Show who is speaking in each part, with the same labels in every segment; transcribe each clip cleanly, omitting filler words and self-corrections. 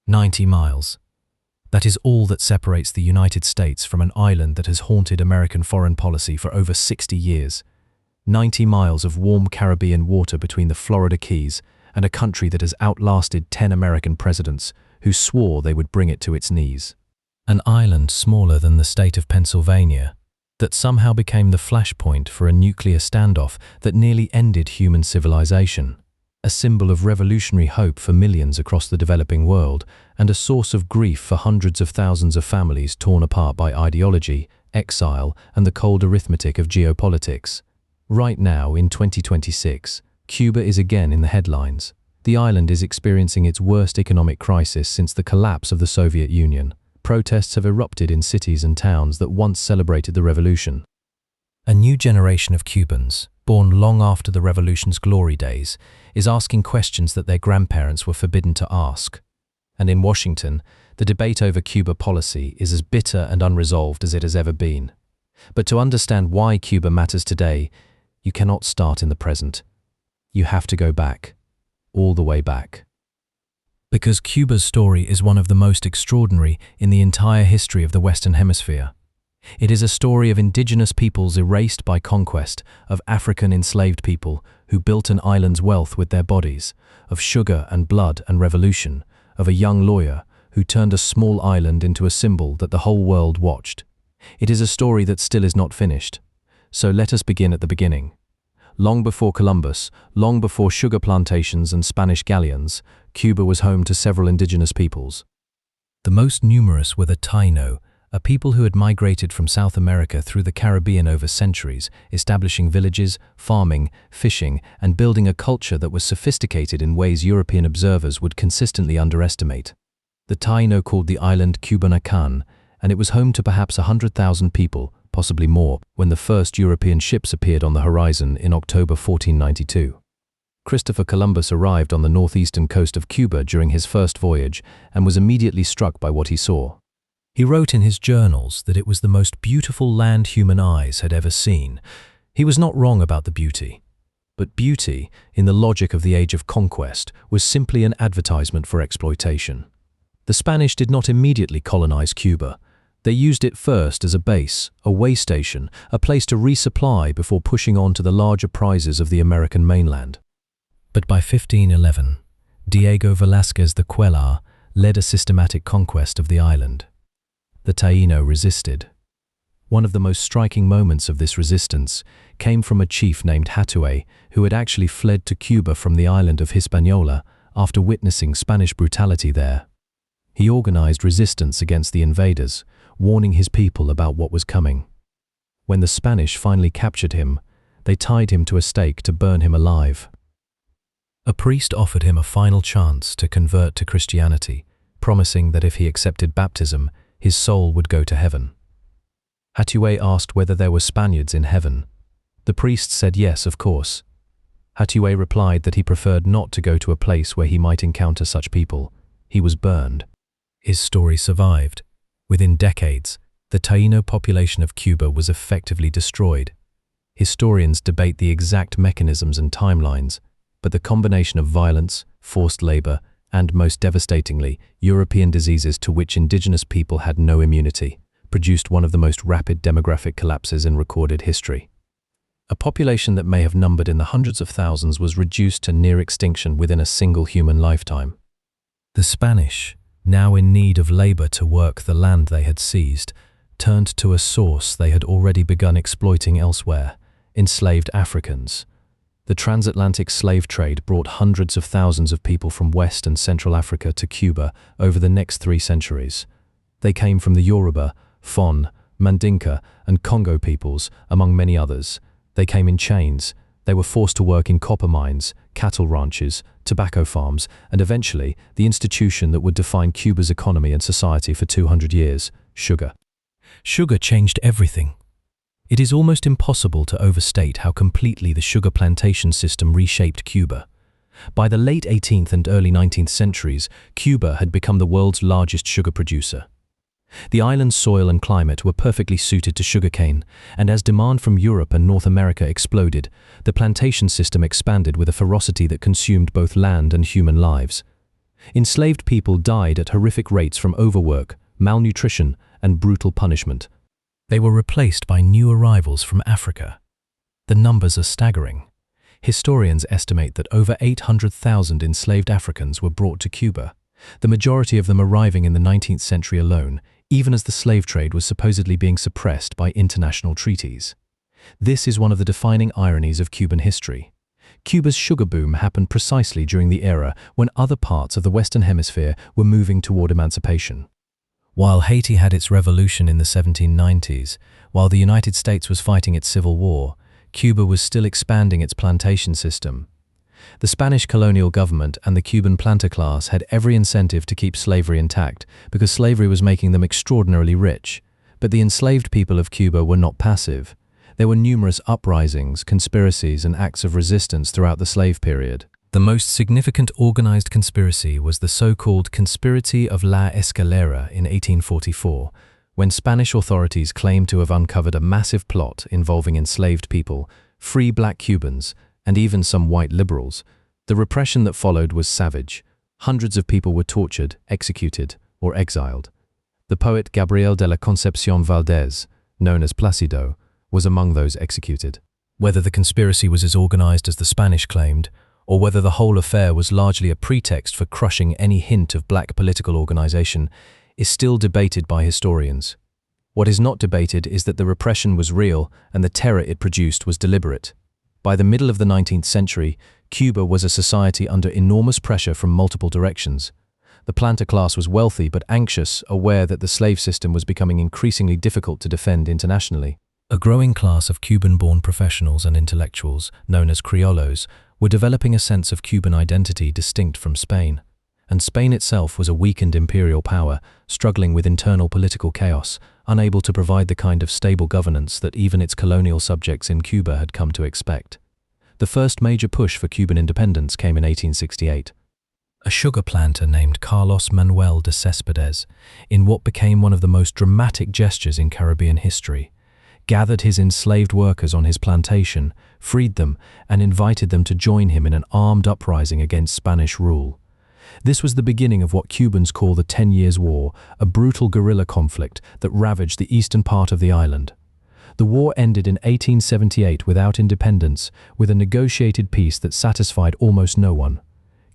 Speaker 1: 90 miles. That is all that separates the United States from an island that has haunted American foreign policy for over 60 years. 90 miles of warm Caribbean water between the Florida Keys and a country that has outlasted 10 American presidents who swore they would bring it to its knees. An island smaller than the state of Pennsylvania that somehow became the flashpoint for a nuclear standoff that nearly ended human civilization. A symbol of revolutionary hope for millions across the developing world, and a source of grief for hundreds of thousands of families torn apart by ideology, exile, and the cold arithmetic of geopolitics. Right now, in 2026, Cuba is again in the headlines. The island is experiencing its worst economic crisis since the collapse of the Soviet Union. Protests have erupted in cities and towns that once celebrated the revolution. A new generation of Cubans, born long after the revolution's glory days, is asking questions that their grandparents were forbidden to ask. And in Washington, the debate over Cuba policy is as bitter and unresolved as it has ever been. But to understand why Cuba matters today, you cannot start in the present. You have to go back, all the way back. Because Cuba's story is one of the most extraordinary in the entire history of the Western Hemisphere. It is a story of indigenous peoples erased by conquest, of African enslaved people who built an island's wealth with their bodies, of sugar and blood and revolution, of a young lawyer who turned a small island into a symbol that the whole world watched. It is a story that still is not finished. So let us begin at the beginning. Long before Columbus, long before sugar plantations and Spanish galleons, Cuba was home to several indigenous peoples. The most numerous were the Taíno, a people who had migrated from South America through the Caribbean over centuries, establishing villages, farming, fishing, and building a culture that was sophisticated in ways European observers would consistently underestimate. The Taíno called the island Cubanacan, and it was home to perhaps 100,000 people, possibly more, when the first European ships appeared on the horizon in October 1492. Christopher Columbus arrived on the northeastern coast of Cuba during his first voyage and was immediately struck by what he saw. He wrote in his journals that it was the most beautiful land human eyes had ever seen. He was not wrong about the beauty. But beauty, in the logic of the age of conquest, was simply an advertisement for exploitation. The Spanish did not immediately colonize Cuba. They used it first as a base, a way station, a place to resupply before pushing on to the larger prizes of the American mainland. But by 1511, Diego Velázquez de Cuellar led a systematic conquest of the island. The Taíno resisted. One of the most striking moments of this resistance came from a chief named Hatuey, who had actually fled to Cuba from the island of Hispaniola after witnessing Spanish brutality there. He organized resistance against the invaders, warning his people about what was coming. When the Spanish finally captured him, they tied him to a stake to burn him alive. A priest offered him a final chance to convert to Christianity, promising that if he accepted baptism, his soul would go to heaven. Hatuey asked whether there were Spaniards in heaven. The priest said yes, of course. Hatuey replied that he preferred not to go to a place where he might encounter such people. He was burned. His story survived. Within decades, the Taíno population of Cuba was effectively destroyed. Historians debate the exact mechanisms and timelines, but the combination of violence, forced labor, and most devastatingly, European diseases to which indigenous people had no immunity, produced one of the most rapid demographic collapses in recorded history. A population that may have numbered in the hundreds of thousands was reduced to near extinction within a single human lifetime. The Spanish, now in need of labor to work the land they had seized, turned to a source they had already begun exploiting elsewhere: enslaved Africans. The transatlantic slave trade brought hundreds of thousands of people from West and Central Africa to Cuba over the next 3 centuries. They came from the Yoruba, Fon, Mandinka, and Congo peoples, among many others. They came in chains. They were forced to work in copper mines, cattle ranches, tobacco farms, and eventually the institution that would define Cuba's economy and society for 200 years: sugar. Sugar changed everything. It is almost impossible to overstate how completely the sugar plantation system reshaped Cuba. By the late 18th and early 19th centuries, Cuba had become the world's largest sugar producer. The island's soil and climate were perfectly suited to sugarcane, and as demand from Europe and North America exploded, the plantation system expanded with a ferocity that consumed both land and human lives. Enslaved people died at horrific rates from overwork, malnutrition, and brutal punishment. They were replaced by new arrivals from Africa. The numbers are staggering. Historians estimate that over 800,000 enslaved Africans were brought to Cuba, the majority of them arriving in the 19th century alone, even as the slave trade was supposedly being suppressed by international treaties. This is one of the defining ironies of Cuban history. Cuba's sugar boom happened precisely during the era when other parts of the Western Hemisphere were moving toward emancipation. While Haiti had its revolution in the 1790s, while the United States was fighting its civil war, Cuba was still expanding its plantation system. The Spanish colonial government and the Cuban planter class had every incentive to keep slavery intact because slavery was making them extraordinarily rich. But the enslaved people of Cuba were not passive. There were numerous uprisings, conspiracies, and acts of resistance throughout the slave period. The most significant organized conspiracy was the so-called Conspiracy of La Escalera in 1844, when Spanish authorities claimed to have uncovered a massive plot involving enslaved people, free black Cubans, and even some white liberals. The repression that followed was savage. Hundreds of people were tortured, executed, or exiled. The poet Gabriel de la Concepción Valdés, known as Plácido, was among those executed. Whether the conspiracy was as organized as the Spanish claimed, or whether the whole affair was largely a pretext for crushing any hint of black political organization, is still debated by historians. What is not debated is that the repression was real and the terror it produced was deliberate. By the middle of the 19th century, Cuba was a society under enormous pressure from multiple directions. The planter class was wealthy but anxious, aware that the slave system was becoming increasingly difficult to defend internationally. A growing class of Cuban-born professionals and intellectuals, known as criollos, were developing a sense of Cuban identity distinct from Spain. And Spain itself was a weakened imperial power, struggling with internal political chaos, unable to provide the kind of stable governance that even its colonial subjects in Cuba had come to expect. The first major push for Cuban independence came in 1868. A sugar planter named Carlos Manuel de Céspedes, in what became one of the most dramatic gestures in Caribbean history, gathered his enslaved workers on his plantation, freed them, and invited them to join him in an armed uprising against Spanish rule. This was the beginning of what Cubans call the 10 Years' War, a brutal guerrilla conflict that ravaged the eastern part of the island. The war ended in 1878 without independence, with a negotiated peace that satisfied almost no one.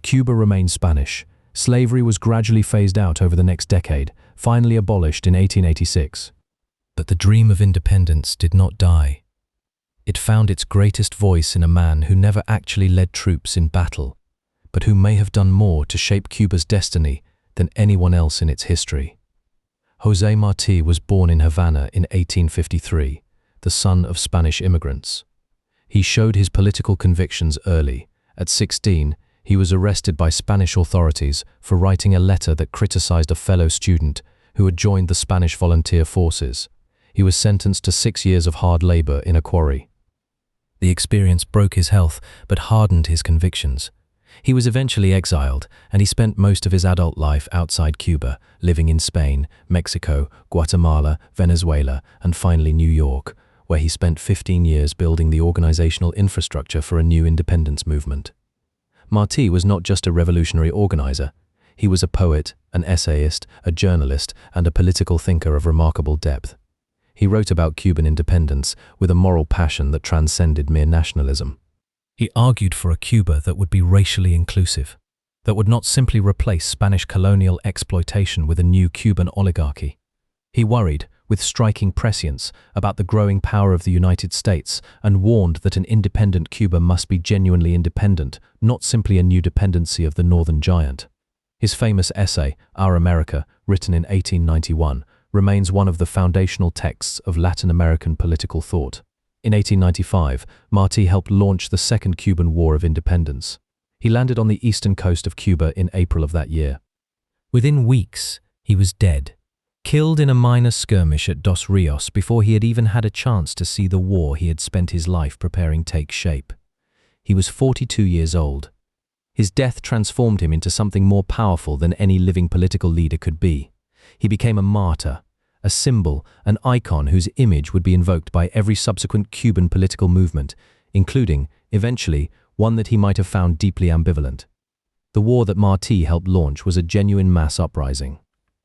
Speaker 1: Cuba remained Spanish. Slavery was gradually phased out over the next decade, finally abolished in 1886. But the dream of independence did not die. It found its greatest voice in a man who never actually led troops in battle, but who may have done more to shape Cuba's destiny than anyone else in its history. José Martí was born in Havana in 1853, the son of Spanish immigrants. He showed his political convictions early. At 16, he was arrested by Spanish authorities for writing a letter that criticized a fellow student who had joined the Spanish volunteer forces. He was sentenced to 6 years of hard labor in a quarry. The experience broke his health but hardened his convictions. He was eventually exiled, and he spent most of his adult life outside Cuba, living in Spain, Mexico, Guatemala, Venezuela, and finally New York, where he spent 15 years building the organizational infrastructure for a new independence movement. Martí was not just a revolutionary organizer. He was a poet, an essayist, a journalist, and a political thinker of remarkable depth. He wrote about Cuban independence with a moral passion that transcended mere nationalism. He argued for a Cuba that would be racially inclusive, that would not simply replace Spanish colonial exploitation with a new Cuban oligarchy. He worried, with striking prescience, about the growing power of the United States and warned that an independent Cuba must be genuinely independent, not simply a new dependency of the northern giant. His famous essay, Our America, written in 1891, remains one of the foundational texts of Latin American political thought. In 1895, Martí helped launch the Second Cuban War of Independence. He landed on the eastern coast of Cuba in April of that year. Within weeks, he was dead, killed in a minor skirmish at Dos Rios before he had even had a chance to see the war he had spent his life preparing take shape. He was 42 years old. His death transformed him into something more powerful than any living political leader could be. He became a martyr, a symbol, an icon whose image would be invoked by every subsequent Cuban political movement, including, eventually, one that he might have found deeply ambivalent. The war that Martí helped launch was a genuine mass uprising.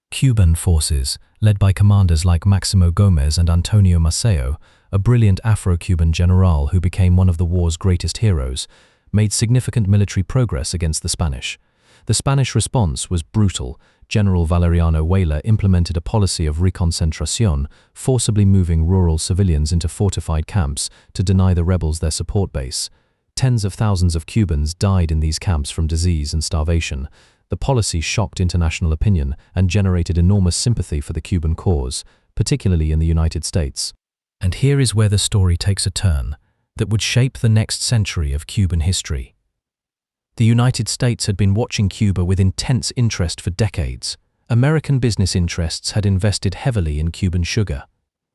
Speaker 1: Cuban forces, led by commanders like Máximo Gómez and Antonio Maceo, a brilliant Afro-Cuban general who became one of the war's greatest heroes, made significant military progress against the Spanish. The Spanish response was brutal. General Valeriano Weyler implemented a policy of reconcentración, forcibly moving rural civilians into fortified camps to deny the rebels their support base. Tens of thousands of Cubans died in these camps from disease and starvation. The policy shocked international opinion and generated enormous sympathy for the Cuban cause, particularly in the United States. And here is where the story takes a turn that would shape the next century of Cuban history. The United States had been watching Cuba with intense interest for decades. American business interests had invested heavily in Cuban sugar.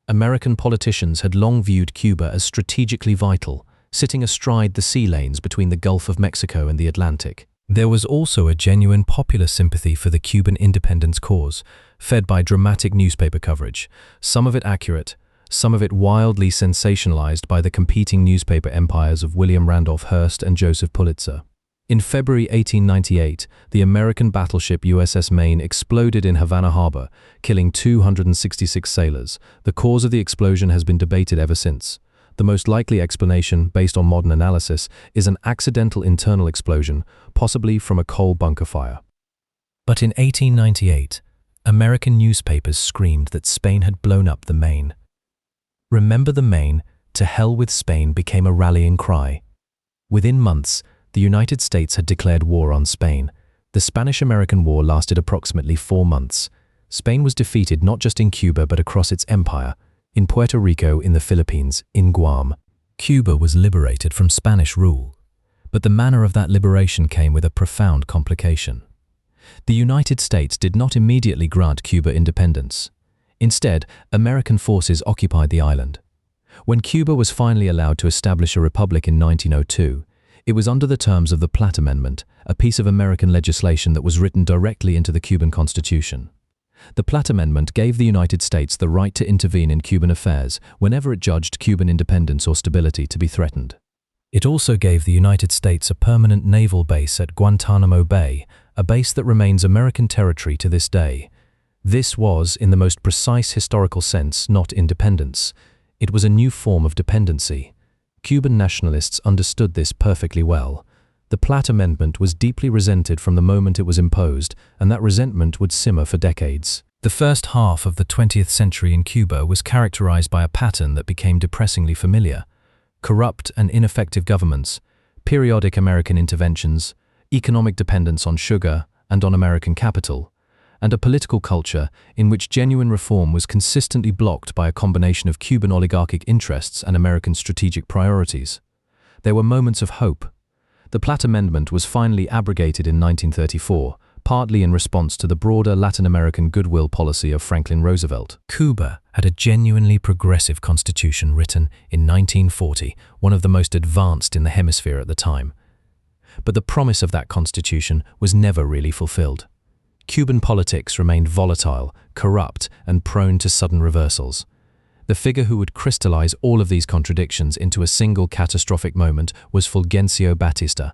Speaker 1: American politicians had long viewed Cuba as strategically vital, sitting astride the sea lanes between the Gulf of Mexico and the Atlantic. There was also a genuine popular sympathy for the Cuban independence cause, fed by dramatic newspaper coverage, some of it accurate, some of it wildly sensationalized by the competing newspaper empires of William Randolph Hearst and Joseph Pulitzer. In February 1898, the American battleship USS Maine exploded in Havana Harbor, killing 266 sailors. The cause of the explosion has been debated ever since. The most likely explanation, based on modern analysis, is an accidental internal explosion, possibly from a coal bunker fire. But in 1898, American newspapers screamed that Spain had blown up the Maine. Remember the Maine, to hell with Spain became a rallying cry. Within months, the United States had declared war on Spain. The Spanish-American War lasted approximately 4 months. Spain was defeated not just in Cuba but across its empire, in Puerto Rico, in the Philippines, in Guam. Cuba was liberated from Spanish rule, but the manner of that liberation came with a profound complication. The United States did not immediately grant Cuba independence. Instead, American forces occupied the island. When Cuba was finally allowed to establish a republic in 1902, it was under the terms of the Platt Amendment, a piece of American legislation that was written directly into the Cuban Constitution. The Platt Amendment gave the United States the right to intervene in Cuban affairs whenever it judged Cuban independence or stability to be threatened. It also gave the United States a permanent naval base at Guantanamo Bay, a base that remains American territory to this day. This was, in the most precise historical sense, not independence. It was a new form of dependency. Cuban nationalists understood this perfectly well. The Platt Amendment was deeply resented from the moment it was imposed, and that resentment would simmer for decades. The first half of the 20th century in Cuba was characterized by a pattern that became depressingly familiar: corrupt and ineffective governments, periodic American interventions, economic dependence on sugar and on American capital, and a political culture in which genuine reform was consistently blocked by a combination of Cuban oligarchic interests and American strategic priorities. There were moments of hope. The Platt Amendment was finally abrogated in 1934, partly in response to the broader Latin American goodwill policy of Franklin Roosevelt. Cuba had a genuinely progressive constitution written in 1940, one of the most advanced in the hemisphere at the time. But the promise of that constitution was never really fulfilled. Cuban politics remained volatile, corrupt, and prone to sudden reversals. The figure who would crystallize all of these contradictions into a single catastrophic moment was Fulgencio Batista.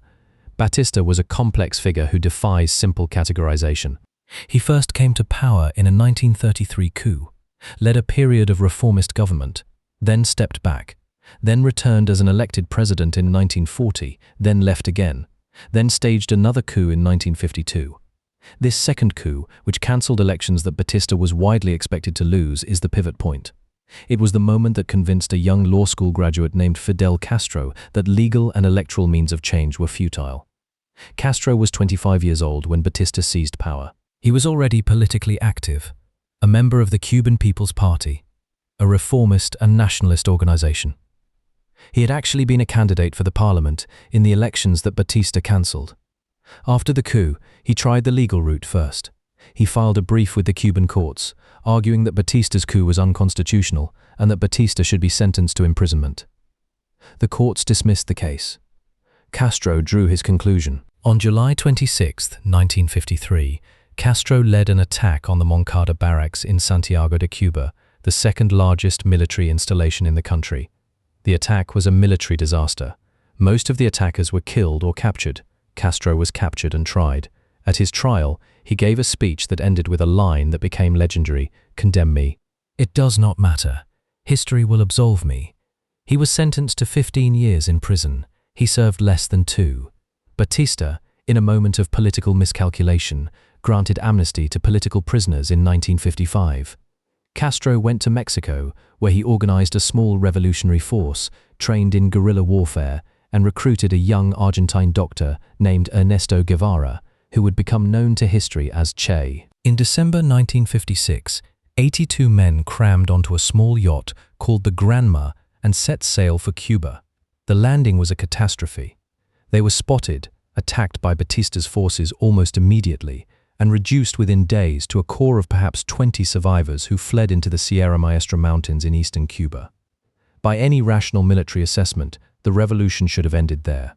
Speaker 1: Batista was a complex figure who defies simple categorization. He first came to power in a 1933 coup, led a period of reformist government, then stepped back, then returned as an elected president in 1940, then left again, then staged another coup in 1952. This second coup, which cancelled elections that Batista was widely expected to lose, is the pivot point. It was the moment that convinced a young law school graduate named Fidel Castro that legal and electoral means of change were futile. Castro was 25 years old when Batista seized power. He was already politically active, a member of the Cuban People's Party, a reformist and nationalist organization. He had actually been a candidate for the parliament in the elections that Batista cancelled. After the coup, he tried the legal route first. He filed a brief with the Cuban courts, arguing that Batista's coup was unconstitutional and that Batista should be sentenced to imprisonment. The courts dismissed the case. Castro drew his conclusion. On July 26, 1953, Castro led an attack on the Moncada barracks in Santiago de Cuba, the second largest military installation in the country. The attack was a military disaster. Most of the attackers were killed or captured. Castro was captured and tried. At his trial, he gave a speech that ended with a line that became legendary: "Condemn me. It does not matter. History will absolve me." He was sentenced to 15 years in prison. He served less than 2. Batista, in a moment of political miscalculation, granted amnesty to political prisoners in 1955. Castro went to Mexico, where he organized a small revolutionary force, trained in guerrilla warfare, and recruited a young Argentine doctor named Ernesto Guevara, who would become known to history as Che. In December 1956, 82 men crammed onto a small yacht called the Granma and set sail for Cuba. The landing was a catastrophe. They were spotted, attacked by Batista's forces almost immediately, and reduced within days to a core of perhaps 20 survivors who fled into the Sierra Maestra Mountains in eastern Cuba. By any rational military assessment, the revolution should have ended there.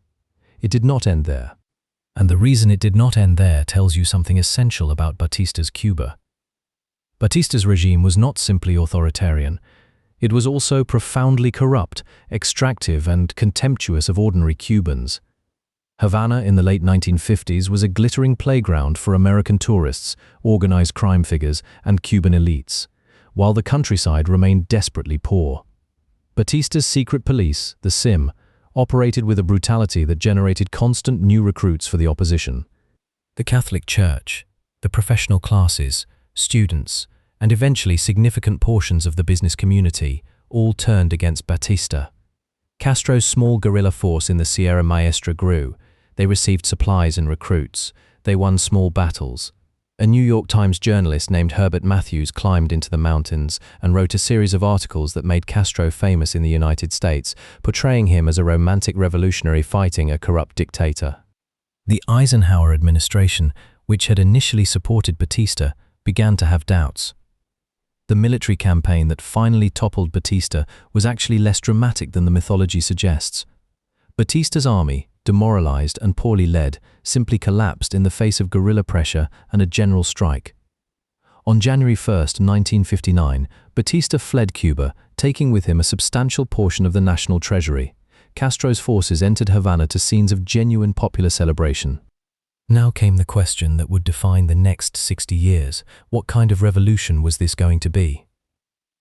Speaker 1: It did not end there. And the reason it did not end there tells you something essential about Batista's Cuba. Batista's regime was not simply authoritarian. It was also profoundly corrupt, extractive, and contemptuous of ordinary Cubans. Havana in the late 1950s was a glittering playground for American tourists, organized crime figures, and Cuban elites, while the countryside remained desperately poor. Batista's secret police, the SIM, operated with a brutality that generated constant new recruits for the opposition. The Catholic Church, the professional classes, students, and eventually significant portions of the business community all turned against Batista. Castro's small guerrilla force in the Sierra Maestra grew. They received supplies and recruits. They won small battles. A New York Times journalist named Herbert Matthews climbed into the mountains and wrote a series of articles that made Castro famous in the United States, portraying him as a romantic revolutionary fighting a corrupt dictator. The Eisenhower administration, which had initially supported Batista, began to have doubts. The military campaign that finally toppled Batista was actually less dramatic than the mythology suggests. Batista's army, demoralized and poorly led, simply collapsed in the face of guerrilla pressure and a general strike. On January 1, 1959, Batista fled Cuba, taking with him a substantial portion of the national treasury. Castro's forces entered Havana to scenes of genuine popular celebration. Now came the question that would define the next 60 years. What kind of revolution was this going to be?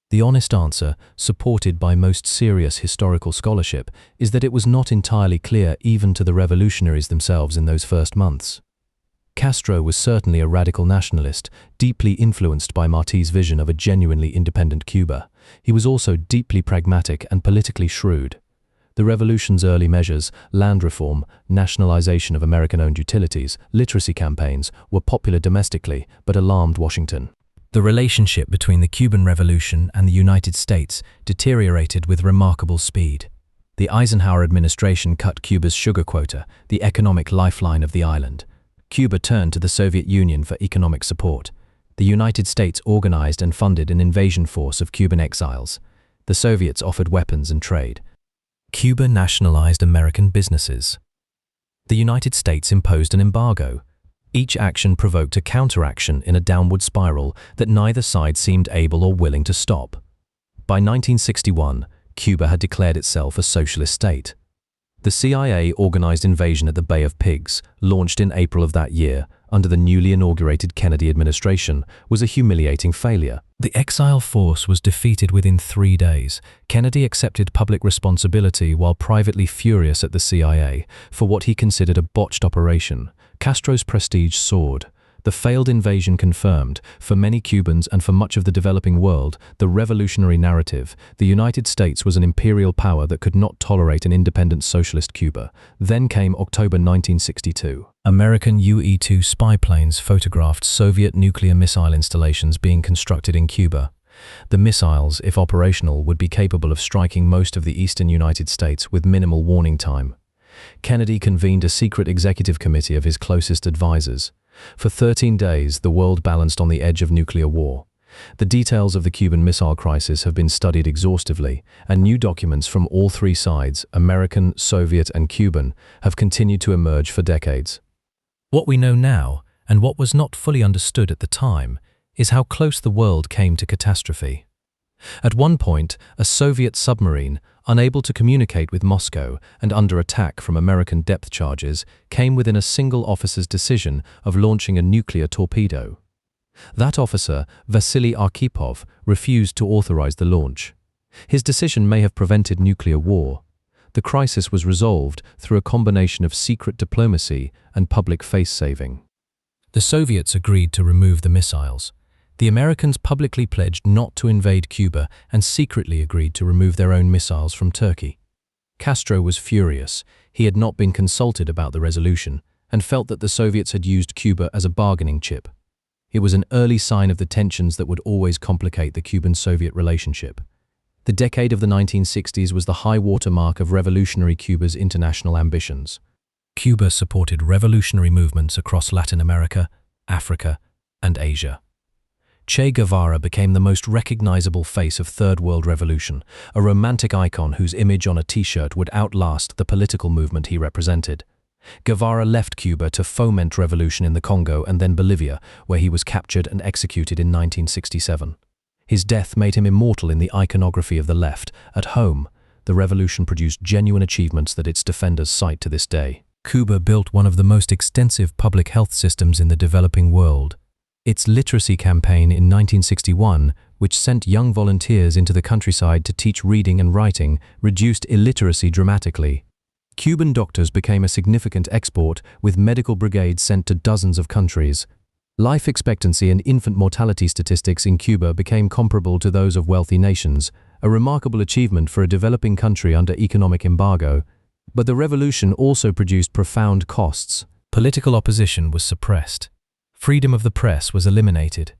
Speaker 1: The honest answer, supported by most serious historical scholarship, is that it was not entirely clear even to the revolutionaries themselves in those first months. Castro was certainly a radical nationalist, deeply influenced by Martí's vision of a genuinely independent Cuba. He was also deeply pragmatic and politically shrewd. The revolution's early measures, land reform, nationalization of American-owned utilities, literacy campaigns, were popular domestically, but alarmed Washington. The relationship between the Cuban Revolution and the United States deteriorated with remarkable speed. The Eisenhower administration cut Cuba's sugar quota, the economic lifeline of the island. Cuba turned to the Soviet Union for economic support. The United States organized and funded an invasion force of Cuban exiles. The Soviets offered weapons and trade. Cuba nationalized American businesses. The United States imposed an embargo. Each action provoked a counteraction in a downward spiral that neither side seemed able or willing to stop. By 1961, Cuba had declared itself a socialist state. The CIA organized invasion at the Bay of Pigs, launched in April of that year under the newly inaugurated Kennedy administration, was a humiliating failure. The exile force was defeated within 3 days. Kennedy accepted public responsibility while privately furious at the CIA for what he considered a botched operation. Castro's prestige soared. The failed invasion confirmed, for many Cubans and for much of the developing world, the revolutionary narrative: the United States was an imperial power that could not tolerate an independent socialist Cuba. Then came October 1962. American UE-2 spy planes photographed Soviet nuclear missile installations being constructed in Cuba. The missiles, if operational, would be capable of striking most of the eastern United States with minimal warning time. Kennedy convened a secret executive committee of his closest advisors. For 13 days, the world balanced on the edge of nuclear war. The details of the Cuban Missile Crisis have been studied exhaustively, and new documents from all three sides, American, Soviet, and Cuban, have continued to emerge for decades. What we know now, and what was not fully understood at the time, is how close the world came to catastrophe. At one point, a Soviet submarine, unable to communicate with Moscow and under attack from American depth charges, came within a single officer's decision of launching a nuclear torpedo. That officer, Vasily Arkhipov, refused to authorize the launch. His decision may have prevented nuclear war. The crisis was resolved through a combination of secret diplomacy and public face-saving. The Soviets agreed to remove the missiles. The Americans publicly pledged not to invade Cuba and secretly agreed to remove their own missiles from Turkey. Castro was furious. He had not been consulted about the resolution and felt that the Soviets had used Cuba as a bargaining chip. It was an early sign of the tensions that would always complicate the Cuban-Soviet relationship. The decade of the 1960s was the high water mark of revolutionary Cuba's international ambitions. Cuba supported revolutionary movements across Latin America, Africa, and Asia. Che Guevara became the most recognizable face of Third World Revolution, a romantic icon whose image on a T-shirt would outlast the political movement he represented. Guevara left Cuba to foment revolution in the Congo and then Bolivia, where he was captured and executed in 1967. His death made him immortal in the iconography of the left. At home, the revolution produced genuine achievements that its defenders cite to this day. Cuba built one of the most extensive public health systems in the developing world. Its literacy campaign in 1961, which sent young volunteers into the countryside to teach reading and writing, reduced illiteracy dramatically. Cuban doctors became a significant export, with medical brigades sent to dozens of countries. Life expectancy and infant mortality statistics in Cuba became comparable to those of wealthy nations, a remarkable achievement for a developing country under economic embargo. But the revolution also produced profound costs. Political opposition was suppressed. Freedom of the press was eliminated.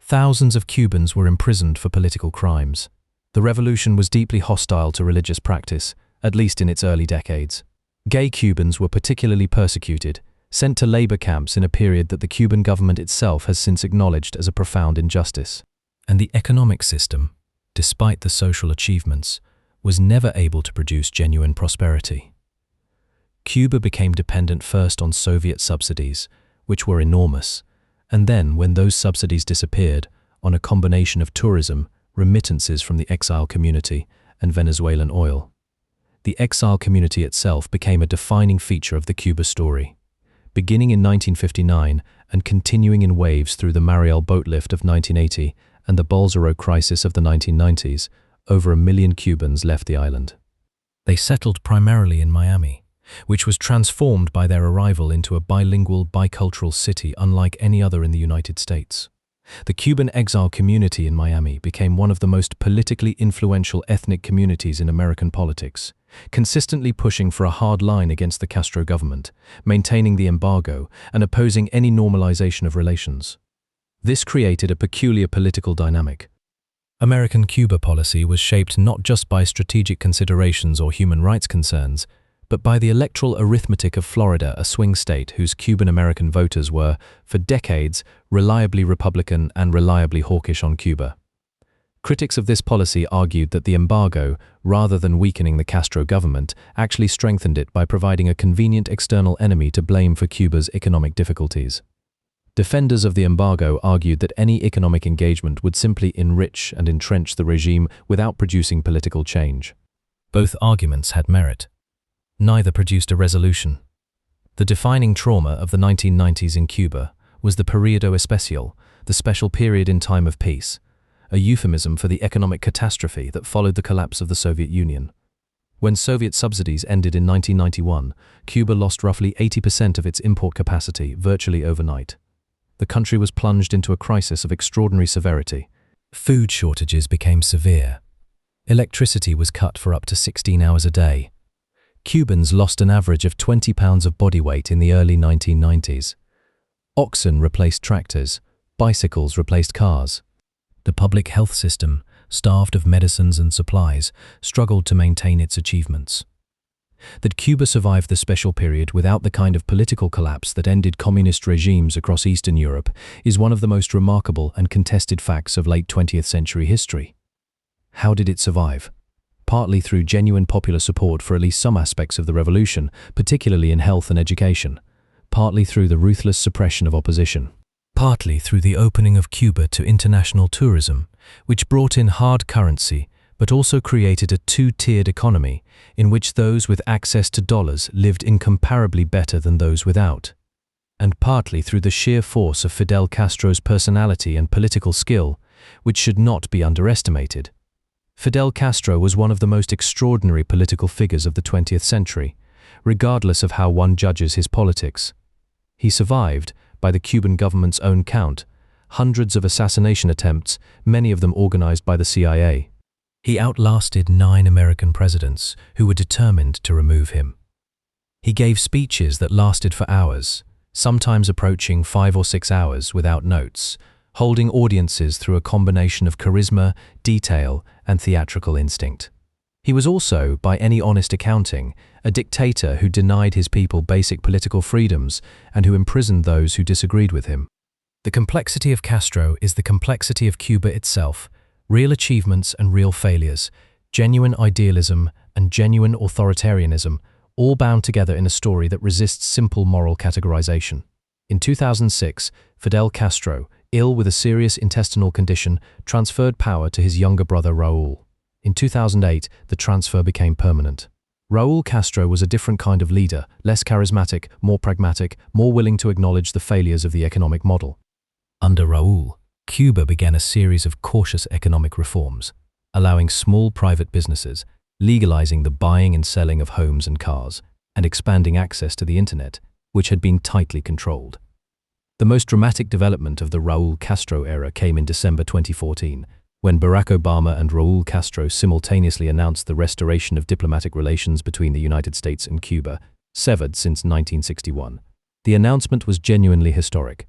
Speaker 1: Thousands of Cubans were imprisoned for political crimes. The revolution was deeply hostile to religious practice, at least in its early decades. Gay Cubans were particularly persecuted, sent to labor camps in a period that the Cuban government itself has since acknowledged as a profound injustice. And the economic system, despite the social achievements, was never able to produce genuine prosperity. Cuba became dependent first on Soviet subsidies, which were enormous, and then, when those subsidies disappeared, on a combination of tourism, remittances from the exile community, and Venezuelan oil. The exile community itself became a defining feature of the Cuba story. Beginning in 1959 and continuing in waves through the Mariel boat lift of 1980 and the Bolsero crisis of the 1990s, over 1 million Cubans left the island. They settled primarily in Miami, which was transformed by their arrival into a bilingual, bicultural city unlike any other in the United States. The Cuban exile community in Miami became one of the most politically influential ethnic communities in American politics, consistently pushing for a hard line against the Castro government, maintaining the embargo, and opposing any normalization of relations. This created a peculiar political dynamic. American Cuba policy was shaped not just by strategic considerations or human rights concerns, but by the electoral arithmetic of Florida, a swing state whose Cuban-American voters were, for decades, reliably Republican and reliably hawkish on Cuba. Critics of this policy argued that the embargo, rather than weakening the Castro government, actually strengthened it by providing a convenient external enemy to blame for Cuba's economic difficulties. Defenders of the embargo argued that any economic engagement would simply enrich and entrench the regime without producing political change. Both arguments had merit. Neither produced a resolution. The defining trauma of the 1990s in Cuba was the Periodo Especial, the special period in time of peace, a euphemism for the economic catastrophe that followed the collapse of the Soviet Union. When Soviet subsidies ended in 1991, Cuba lost roughly 80% of its import capacity virtually overnight. The country was plunged into a crisis of extraordinary severity. Food shortages became severe. Electricity was cut for up to 16 hours a day. Cubans lost an average of 20 pounds of body weight in the early 1990s. Oxen replaced tractors, bicycles replaced cars. The public health system, starved of medicines and supplies, struggled to maintain its achievements. That Cuba survived the special period without the kind of political collapse that ended communist regimes across Eastern Europe is one of the most remarkable and contested facts of late 20th century history. How did it survive? Partly through genuine popular support for at least some aspects of the revolution, particularly in health and education. Partly through the ruthless suppression of opposition. Partly through the opening of Cuba to international tourism, which brought in hard currency but also created a two-tiered economy in which those with access to dollars lived incomparably better than those without. And partly through the sheer force of Fidel Castro's personality and political skill, which should not be underestimated. Fidel Castro was one of the most extraordinary political figures of the 20th century, regardless of how one judges his politics. He survived, by the Cuban government's own count, hundreds of assassination attempts, many of them organized by the CIA. He outlasted 9 American presidents who were determined to remove him. He gave speeches that lasted for hours, sometimes approaching 5 or 6 hours without notes, holding audiences through a combination of charisma, detail, and theatrical instinct. He was also, by any honest accounting, a dictator who denied his people basic political freedoms and who imprisoned those who disagreed with him. The complexity of Castro is the complexity of Cuba itself, real achievements and real failures, genuine idealism and genuine authoritarianism, all bound together in a story that resists simple moral categorization. In 2006, Fidel Castro, ill with a serious intestinal condition, transferred power to his younger brother Raúl. In 2008, the transfer became permanent. Raúl Castro was a different kind of leader, less charismatic, more pragmatic, more willing to acknowledge the failures of the economic model. Under Raúl, Cuba began a series of cautious economic reforms, allowing small private businesses, legalizing the buying and selling of homes and cars, and expanding access to the internet, which had been tightly controlled. The most dramatic development of the Raúl Castro era came in December 2014, when Barack Obama and Raúl Castro simultaneously announced the restoration of diplomatic relations between the United States and Cuba, severed since 1961. The announcement was genuinely historic.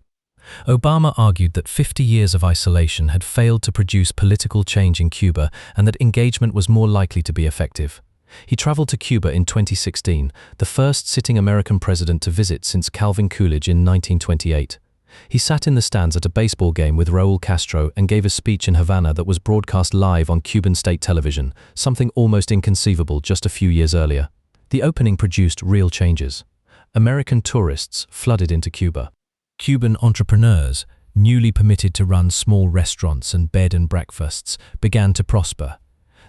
Speaker 1: Obama argued that 50 years of isolation had failed to produce political change in Cuba and that engagement was more likely to be effective. He traveled to Cuba in 2016, the first sitting American president to visit since Calvin Coolidge in 1928. He sat in the stands at a baseball game with Raúl Castro and gave a speech in Havana that was broadcast live on Cuban state television, something almost inconceivable just a few years earlier. The opening produced real changes. American tourists flooded into Cuba. Cuban entrepreneurs, newly permitted to run small restaurants and bed and breakfasts, began to prosper.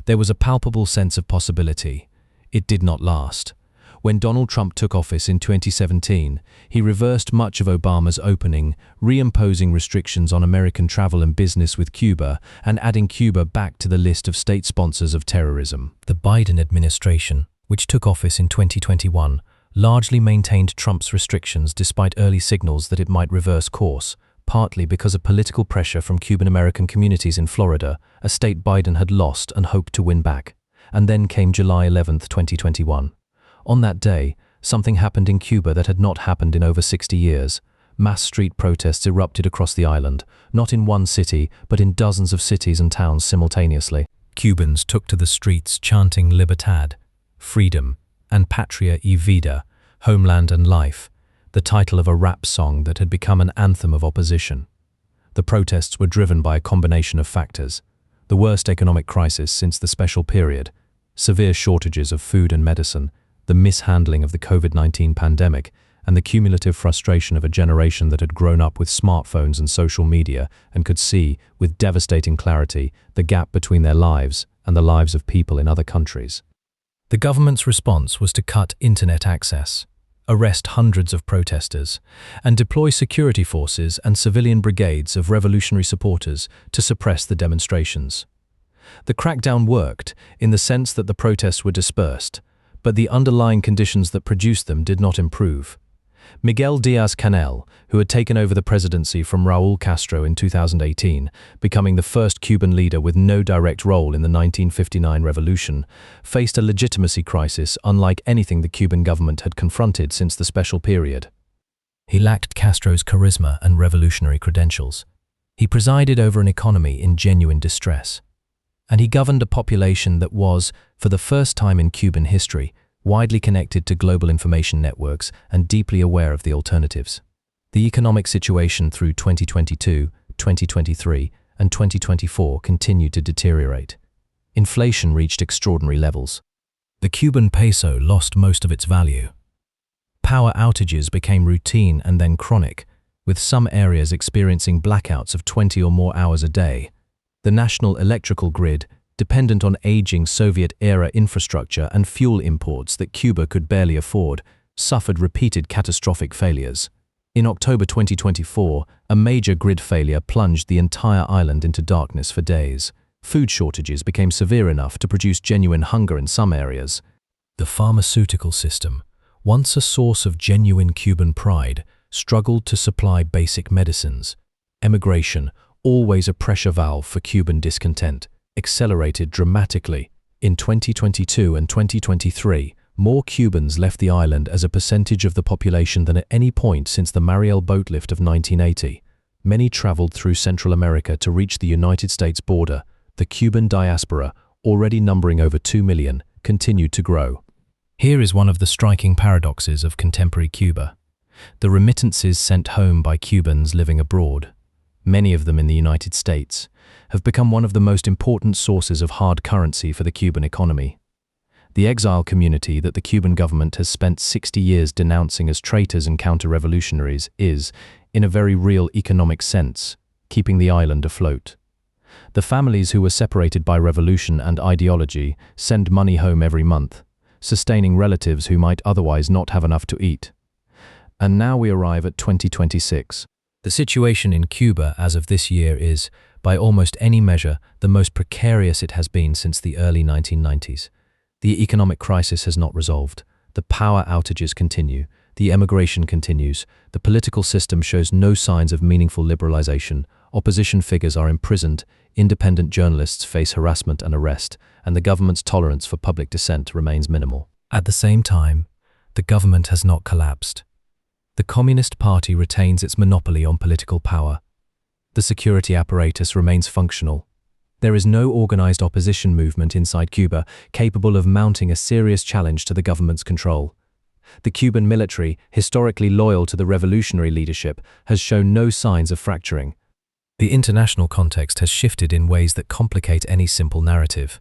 Speaker 1: There was a palpable sense of possibility. It did not last. When Donald Trump took office in 2017, he reversed much of Obama's opening, reimposing restrictions on American travel and business with Cuba and adding Cuba back to the list of state sponsors of terrorism. The Biden administration, which took office in 2021, largely maintained Trump's restrictions despite early signals that it might reverse course, partly because of political pressure from Cuban-American communities in Florida, a state Biden had lost and hoped to win back. And then came July 11, 2021. On that day, something happened in Cuba that had not happened in over 60 years. Mass street protests erupted across the island, not in one city, but in dozens of cities and towns simultaneously. Cubans took to the streets chanting Libertad, freedom, and Patria y Vida, homeland and life, the title of a rap song that had become an anthem of opposition. The protests were driven by a combination of factors: the worst economic crisis since the special period, severe shortages of food and medicine, the mishandling of the COVID-19 pandemic, and the cumulative frustration of a generation that had grown up with smartphones and social media and could see, with devastating clarity, the gap between their lives and the lives of people in other countries. The government's response was to cut internet access, arrest hundreds of protesters, and deploy security forces and civilian brigades of revolutionary supporters to suppress the demonstrations. The crackdown worked in the sense that the protests were dispersed, but the underlying conditions that produced them did not improve. Miguel Díaz-Canel, who had taken over the presidency from Raúl Castro in 2018, becoming the first Cuban leader with no direct role in the 1959 revolution, faced a legitimacy crisis unlike anything the Cuban government had confronted since the special period. He lacked Castro's charisma and revolutionary credentials. He presided over an economy in genuine distress. And he governed a population that was, for the first time in Cuban history, widely connected to global information networks and deeply aware of the alternatives. The economic situation through 2022, 2023, and 2024 continued to deteriorate. Inflation reached extraordinary levels. The Cuban peso lost most of its value. Power outages became routine and then chronic, with some areas experiencing blackouts of 20 or more hours a day. The national electrical grid, dependent on aging Soviet-era infrastructure and fuel imports that Cuba could barely afford, suffered repeated catastrophic failures. In October 2024, a major grid failure plunged the entire island into darkness for days. Food shortages became severe enough to produce genuine hunger in some areas. The pharmaceutical system, once a source of genuine Cuban pride, struggled to supply basic medicines. Emigration, always a pressure valve for Cuban discontent, accelerated dramatically. In 2022 and 2023, more Cubans left the island as a percentage of the population than at any point since the Mariel boat lift of 1980. Many traveled through Central America to reach the United States border. The Cuban diaspora, already numbering over 2 million, continued to grow. Here is one of the striking paradoxes of contemporary Cuba. The remittances sent home by Cubans living abroad, many of them in the United States, have become one of the most important sources of hard currency for the Cuban economy. The exile community that the Cuban government has spent 60 years denouncing as traitors and counter-revolutionaries is, in a very real economic sense, keeping the island afloat. The families who were separated by revolution and ideology send money home every month, sustaining relatives who might otherwise not have enough to eat. And now we arrive at 2026. The situation in Cuba as of this year is, by almost any measure, the most precarious it has been since the early 1990s. The economic crisis has not resolved. The power outages continue. The emigration continues. The political system shows no signs of meaningful liberalization. Opposition figures are imprisoned. Independent journalists face harassment and arrest, and the government's tolerance for public dissent remains minimal. At the same time, the government has not collapsed. The Communist Party retains its monopoly on political power. The security apparatus remains functional. There is no organized opposition movement inside Cuba capable of mounting a serious challenge to the government's control. The Cuban military, historically loyal to the revolutionary leadership, has shown no signs of fracturing. The international context has shifted in ways that complicate any simple narrative.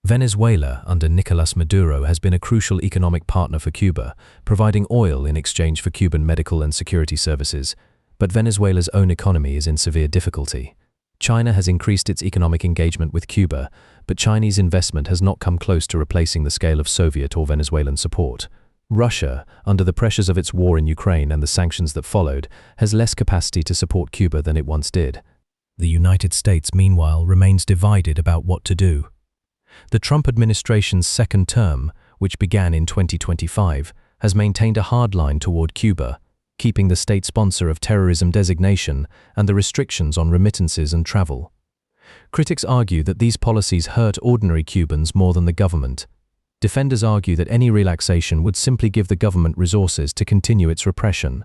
Speaker 1: Venezuela, under Nicolás Maduro, has been a crucial economic partner for Cuba, providing oil in exchange for Cuban medical and security services. But Venezuela's own economy is in severe difficulty. China has increased its economic engagement with Cuba, but Chinese investment has not come close to replacing the scale of Soviet or Venezuelan support. Russia, under the pressures of its war in Ukraine and the sanctions that followed, has less capacity to support Cuba than it once did. The United States, meanwhile, remains divided about what to do. The Trump administration's second term, which began in 2025, has maintained a hard line toward Cuba, keeping the state sponsor of terrorism designation and the restrictions on remittances and travel. Critics argue that these policies hurt ordinary Cubans more than the government. Defenders argue that any relaxation would simply give the government resources to continue its repression.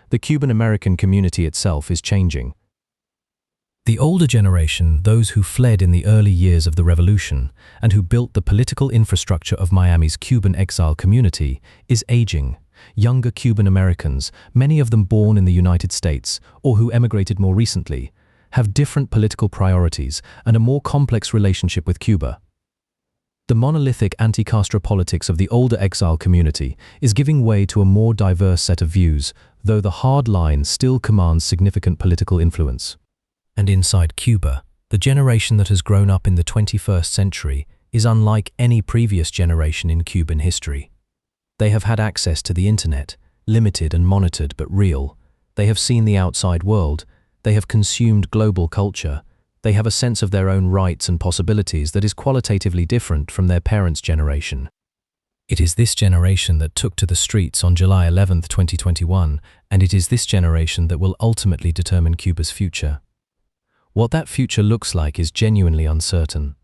Speaker 1: The Cuban-American community itself is changing. The older generation, those who fled in the early years of the revolution and who built the political infrastructure of Miami's Cuban exile community, is aging. Younger Cuban Americans, many of them born in the United States or who emigrated more recently, have different political priorities and a more complex relationship with Cuba. The monolithic anti-Castro politics of the older exile community is giving way to a more diverse set of views, though the hard line still commands significant political influence. And inside Cuba, the generation that has grown up in the 21st century is unlike any previous generation in Cuban history. They have had access to the internet, limited and monitored but real. They have seen the outside world. They have consumed global culture. They have a sense of their own rights and possibilities that is qualitatively different from their parents' generation. It is this generation that took to the streets on July 11, 2021, and it is this generation that will ultimately determine Cuba's future. What that future looks like is genuinely uncertain.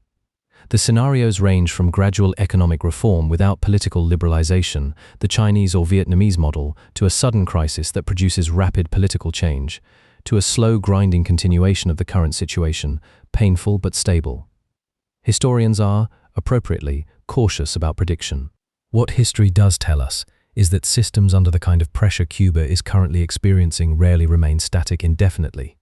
Speaker 1: The scenarios range from gradual economic reform without political liberalization, the Chinese or Vietnamese model, to a sudden crisis that produces rapid political change, to a slow, grinding continuation of the current situation, painful but stable. Historians are, appropriately, cautious about prediction. What history does tell us is that systems under the kind of pressure Cuba is currently experiencing rarely remain static indefinitely.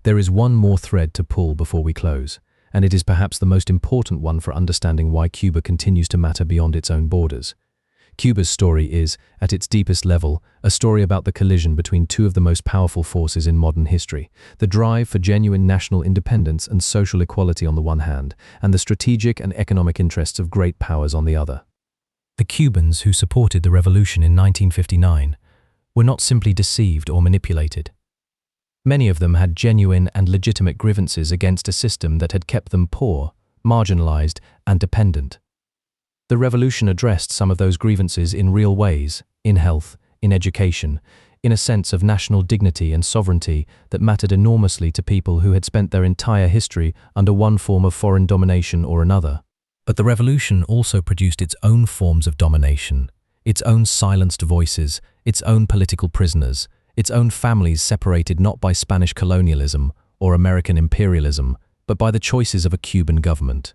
Speaker 1: There is one more thread to pull before we close, and it is perhaps the most important one for understanding why Cuba continues to matter beyond its own borders. Cuba's story is, at its deepest level, a story about the collision between two of the most powerful forces in modern history: the drive for genuine national independence and social equality on the one hand, and the strategic and economic interests of great powers on the other. The Cubans who supported the revolution in 1959 were not simply deceived or manipulated. Many of them had genuine and legitimate grievances against a system that had kept them poor, marginalized, and dependent. The revolution addressed some of those grievances in real ways, in health, in education, in a sense of national dignity and sovereignty that mattered enormously to people who had spent their entire history under one form of foreign domination or another. But the revolution also produced its own forms of domination, its own silenced voices, its own political prisoners, its own families separated not by Spanish colonialism or American imperialism, but by the choices of a Cuban government.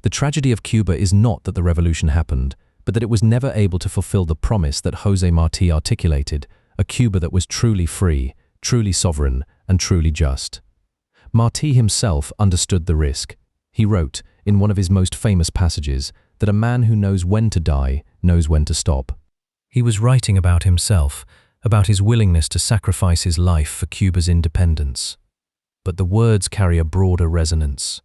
Speaker 1: The tragedy of Cuba is not that the revolution happened, but that it was never able to fulfill the promise that José Martí articulated, a Cuba that was truly free, truly sovereign, and truly just. Martí himself understood the risk. He wrote, in one of his most famous passages, that a man who knows when to die knows when to stop. He was writing about himself, about his willingness to sacrifice his life for Cuba's independence. But the words carry a broader resonance.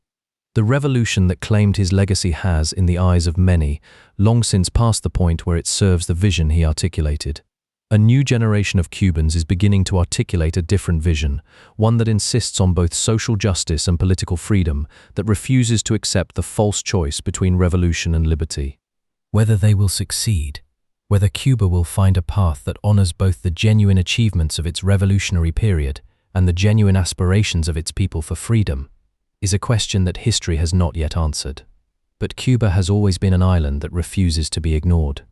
Speaker 1: The revolution that claimed his legacy has, in the eyes of many, long since passed the point where it serves the vision he articulated. A new generation of Cubans is beginning to articulate a different vision, one that insists on both social justice and political freedom, that refuses to accept the false choice between revolution and liberty. Whether they will succeed, whether Cuba will find a path that honors both the genuine achievements of its revolutionary period and the genuine aspirations of its people for freedom, is a question that history has not yet answered. But Cuba has always been an island that refuses to be ignored.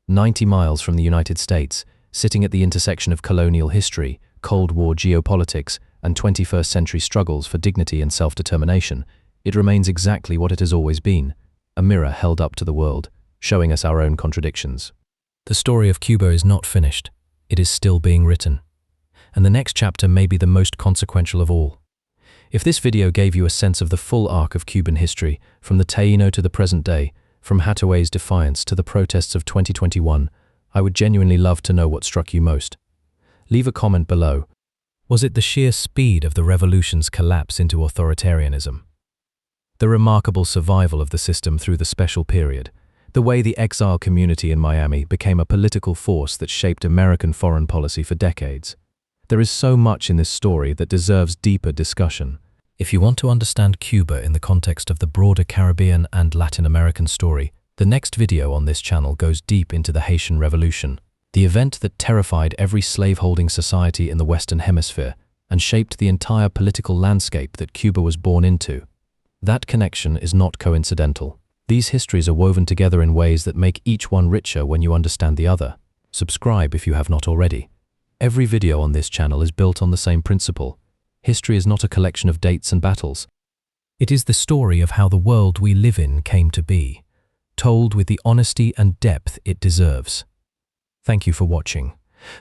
Speaker 1: 90 miles from the United States, sitting at the intersection of colonial history, Cold War geopolitics, and 21st century struggles for dignity and self-determination, it remains exactly what it has always been, a mirror held up to the world, showing us our own contradictions. The story of Cuba is not finished. It is still being written. And the next chapter may be the most consequential of all. If this video gave you a sense of the full arc of Cuban history, from the Taíno to the present day, from Hathaway's defiance to the protests of 2021, I would genuinely love to know what struck you most. Leave a comment below. Was it the sheer speed of the revolution's collapse into authoritarianism? The remarkable survival of the system through the special period? The way the exile community in Miami became a political force that shaped American foreign policy for decades? There is so much in this story that deserves deeper discussion. If you want to understand Cuba in the context of the broader Caribbean and Latin American story, the next video on this channel goes deep into the Haitian Revolution, the event that terrified every slave-holding society in the Western Hemisphere and shaped the entire political landscape that Cuba was born into. That connection is not coincidental. These histories are woven together in ways that make each one richer when you understand the other. Subscribe if you have not already. Every video on this channel is built on the same principle. History is not a collection of dates and battles. It is the story of how the world we live in came to be, told with the honesty and depth it deserves. Thank you for watching.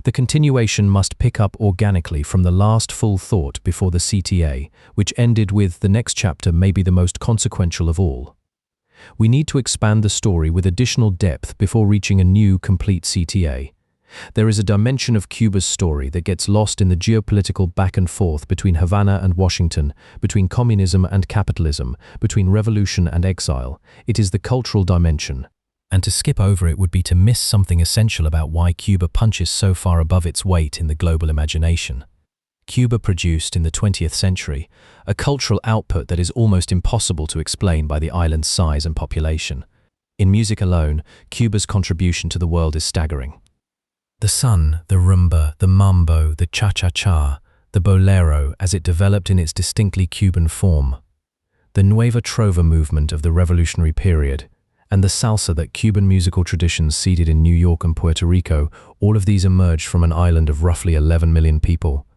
Speaker 1: The continuation must pick up organically from the last full thought before the CTA, which ended with the next chapter may be the most consequential of all. We need to expand the story with additional depth before reaching a new, complete CTA. There is a dimension of Cuba's story that gets lost in the geopolitical back and forth between Havana and Washington, between communism and capitalism, between revolution and exile. It is the cultural dimension. And to skip over it would be to miss something essential about why Cuba punches so far above its weight in the global imagination. Cuba produced in the 20th century a cultural output that is almost impossible to explain by the island's size and population. In music alone, Cuba's contribution to the world is staggering. The son, the rumba, the mambo, the cha-cha-cha, the bolero as it developed in its distinctly Cuban form, the Nueva Trova movement of the revolutionary period, and the salsa that Cuban musical traditions seeded in New York and Puerto Rico, all of these emerged from an island of roughly 11 million people.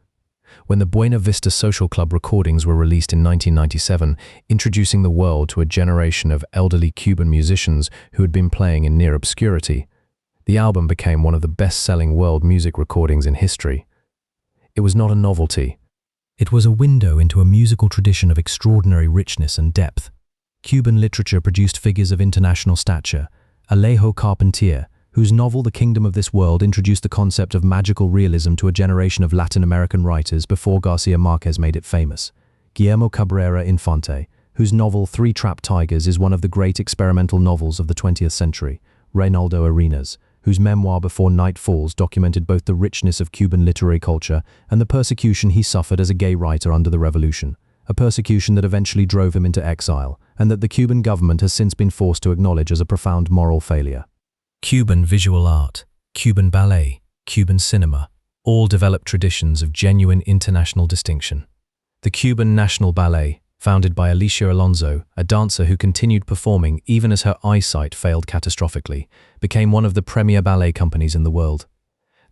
Speaker 1: When the Buena Vista Social Club recordings were released in 1997, introducing the world to a generation of elderly Cuban musicians who had been playing in near obscurity, the album became one of the best-selling world music recordings in history. It was not a novelty. It was a window into a musical tradition of extraordinary richness and depth. Cuban literature produced figures of international stature. Alejo Carpentier, whose novel The Kingdom of This World introduced the concept of magical realism to a generation of Latin American writers before Garcia Marquez made it famous. Guillermo Cabrera Infante, whose novel Three Trapped Tigers is one of the great experimental novels of the 20th century. Reynaldo Arenas, whose memoir Before Night Falls documented both the richness of Cuban literary culture and the persecution he suffered as a gay writer under the revolution, a persecution that eventually drove him into exile, and that the Cuban government has since been forced to acknowledge as a profound moral failure. Cuban visual art, Cuban ballet, Cuban cinema, all developed traditions of genuine international distinction. The Cuban National Ballet, founded by Alicia Alonso, a dancer who continued performing even as her eyesight failed catastrophically, became one of the premier ballet companies in the world.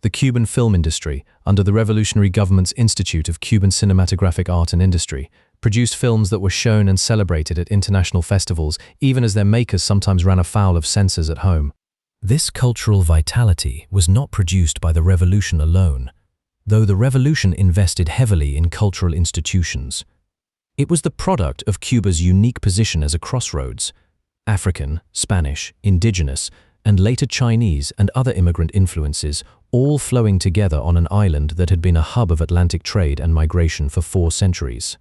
Speaker 1: The Cuban film industry, under the revolutionary government's Institute of Cuban Cinematographic Art and Industry, produced films that were shown and celebrated at international festivals, even as their makers sometimes ran afoul of censors at home. This cultural vitality was not produced by the revolution alone, though the revolution invested heavily in cultural institutions. It was the product of Cuba's unique position as a crossroads. African, Spanish, indigenous, and later Chinese and other immigrant influences, all flowing together on an island that had been a hub of Atlantic trade and migration for 4 centuries.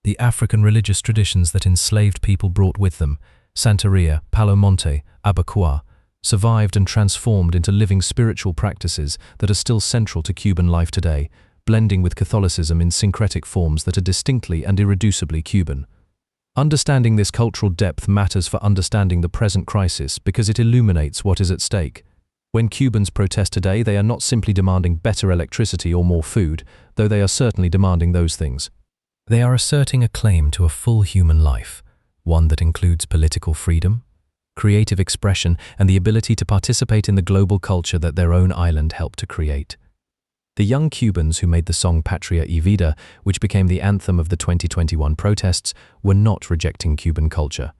Speaker 1: The African religious traditions that enslaved people brought with them, Santeria, Palo Monte, Abacoa, survived and transformed into living spiritual practices that are still central to Cuban life today, blending with Catholicism in syncretic forms that are distinctly and irreducibly Cuban. Understanding this cultural depth matters for understanding the present crisis because it illuminates what is at stake. When Cubans protest today, they are not simply demanding better electricity or more food, though they are certainly demanding those things. They are asserting a claim to a full human life, one that includes political freedom, creative expression, and the ability to participate in the global culture that their own island helped to create. The young Cubans who made the song Patria y Vida, which became the anthem of the 2021 protests, were not rejecting Cuban culture.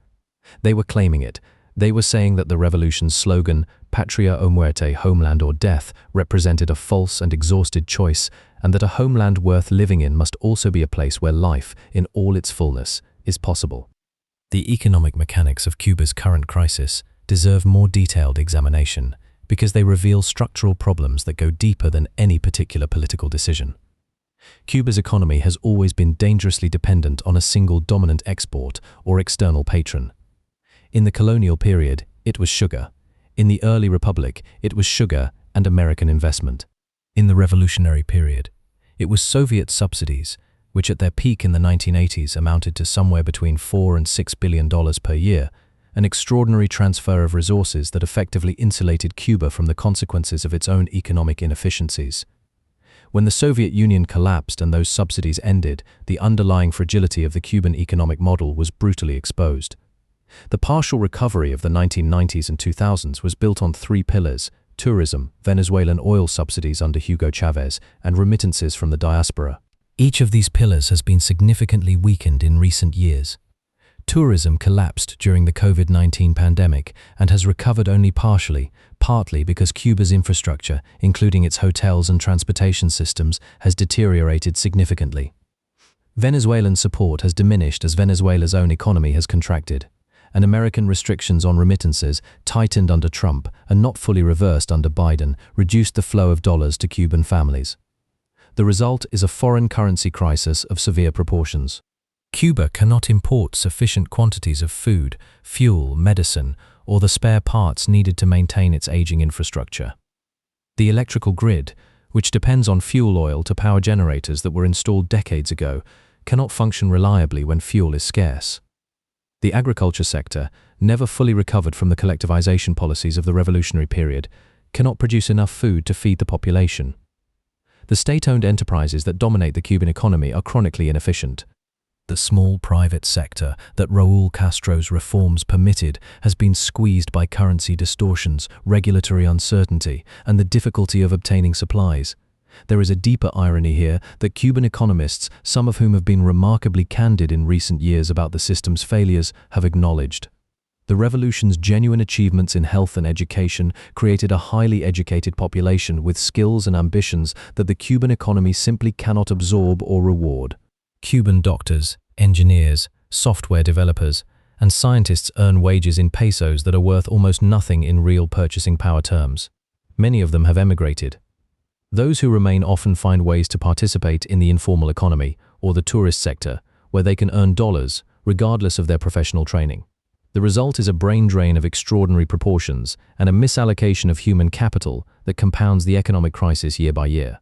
Speaker 1: They were claiming it. They were saying that the revolution's slogan, Patria o Muerte, homeland or death, represented a false and exhausted choice, and that a homeland worth living in must also be a place where life, in all its fullness, is possible. The economic mechanics of Cuba's current crisis deserve more detailed examination, because they reveal structural problems that go deeper than any particular political decision. Cuba's economy has always been dangerously dependent on a single dominant export or external patron. In the colonial period, it was sugar. In the early republic, it was sugar and American investment. In the revolutionary period, it was Soviet subsidies, which at their peak in the 1980s amounted to somewhere between $4 and $6 billion per year, an extraordinary transfer of resources that effectively insulated Cuba from the consequences of its own economic inefficiencies. When the Soviet Union collapsed and those subsidies ended, the underlying fragility of the Cuban economic model was brutally exposed. The partial recovery of the 1990s and 2000s was built on 3 pillars: tourism, Venezuelan oil subsidies under Hugo Chavez, and remittances from the diaspora. Each of these pillars has been significantly weakened in recent years. Tourism collapsed during the COVID-19 pandemic and has recovered only partially, partly because Cuba's infrastructure, including its hotels and transportation systems, has deteriorated significantly. Venezuelan support has diminished as Venezuela's own economy has contracted, and American restrictions on remittances, tightened under Trump and not fully reversed under Biden, reduced the flow of dollars to Cuban families. The result is a foreign currency crisis of severe proportions. Cuba cannot import sufficient quantities of food, fuel, medicine, or the spare parts needed to maintain its aging infrastructure. The electrical grid, which depends on fuel oil to power generators that were installed decades ago, cannot function reliably when fuel is scarce. The agriculture sector, never fully recovered from the collectivization policies of the revolutionary period, cannot produce enough food to feed the population. The state-owned enterprises that dominate the Cuban economy are chronically inefficient. The small private sector that Raúl Castro's reforms permitted has been squeezed by currency distortions, regulatory uncertainty, and the difficulty of obtaining supplies. There is a deeper irony here that Cuban economists, some of whom have been remarkably candid in recent years about the system's failures, have acknowledged. The revolution's genuine achievements in health and education created a highly educated population with skills and ambitions that the Cuban economy simply cannot absorb or reward. Cuban doctors, engineers, software developers, and scientists earn wages in pesos that are worth almost nothing in real purchasing power terms. Many of them have emigrated. Those who remain often find ways to participate in the informal economy or the tourist sector, where they can earn dollars regardless of their professional training. The result is a brain drain of extraordinary proportions and a misallocation of human capital that compounds the economic crisis year by year.